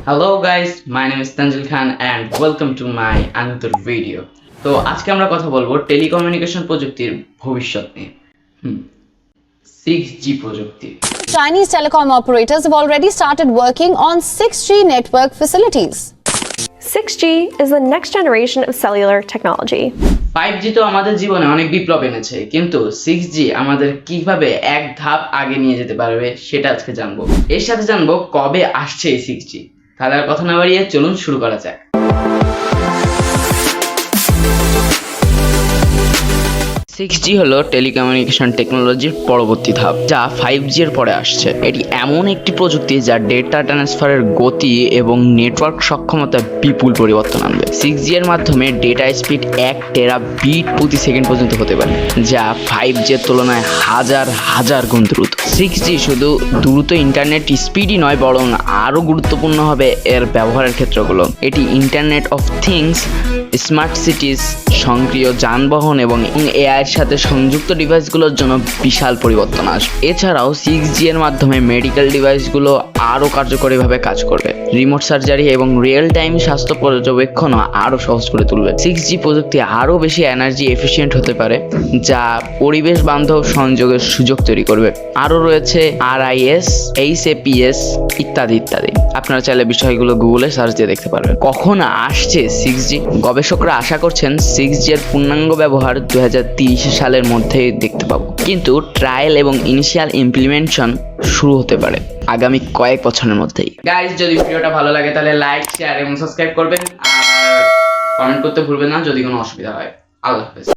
Hello guys, my name is Tanjil Khan and welcome to my another video. তো আজকে আমরা কথা বলবো টেলিকমিউনিকেশন প্রযুক্তির ভবিষ্যৎ নিয়ে 6G প্রযুক্তি। Chinese telecom operators have already started working on 6G network facilities. 6G is the next generation of cellular technology. 5G তো আমাদের জীবনে অনেক বিপ্লব এনেছে, কিন্তু 6G আমাদের কিভাবে এক ধাপ আগে নিয়ে যেতে পারবে সেটা আজকে জানবো। এর সাথে জানবো কবে আসছে এই 6G। তাহলে আর কথা না বাড়িয়ে চলুন শুরু করা যাক। 6G হলো টেলিকমিউনিকেশন টেকনোলজির পরবর্তী ধাপ, যা 5G এর পরে আসছে। এটি এমন একটি প্রযুক্তি যা ডেটা ট্রান্সফারের গতি এবং নেটওয়ার্ক সক্ষমতা বিপুল পরিবর্তন আনবে। 6G এর মাধ্যমে ডেটা স্পিড 1 টেরাবিট প্রতি সেকেন্ড পর্যন্ত হতে পারে, যা 5G এর তুলনায় হাজার হাজার গুণ দ্রুত। 6G শুধু দ্রুত ইন্টারনেট স্পিডই নয়, বরং আরও গুরুত্বপূর্ণ হবে এর ব্যবহারের ক্ষেত্রগুলো। এটি ইন্টারনেট অফ থিংস, স্মার্ট সিটিজ, সক্রিয় যানবাহন এবং এআই এর সাথে সংযুক্ত ডিভাইসগুলোর জন্য বিশাল পরিবর্তন আসবে। এছাড়াও 6G এর মাধ্যমে মেডিকেল ডিভাইসগুলো আরও কার্যকরীভাবে কাজ করবে। রিমোট সার্জারি এবং রিয়েল টাইম স্বাস্থ্য পর্যবেক্ষণও আরও সহজ করে তুলবে। 6G প্রযুক্তি আরও বেশি এনার্জি এফিশিয়েন্ট হতে পারে, যা পরিবেশ বান্ধব সংযোগের সুযোগ তৈরি করবে। আরও রয়েছে RIS, HAPS ইত্যাদি ইত্যাদি। আপনারা চাইলে বিষয়গুলো গুগলে সার্চ দিয়ে দেখতে পারবেন। কখন আসছে 6G? গবেষকরা আশা করছেন 6G এর পূর্ণাঙ্গ ব্যবহার 2030 সালের মধ্যে দেখতে পাবো, কিন্তু ট্রায়াল এবং ইনিশিয়াল ইমপ্লিমেন্টেশন শুরু হতে পারে আগামী কয়েক বছরের মধ্যেই। গাইস, যদি ভিডিওটা ভালো লাগে তাহলে লাইক, শেয়ার এবং সাবস্ক্রাইব করবেন, আর কমেন্ট করতে ভুলবেন না যদি কোনো অসুবিধা হয়। আল্লাহ হাফেজ।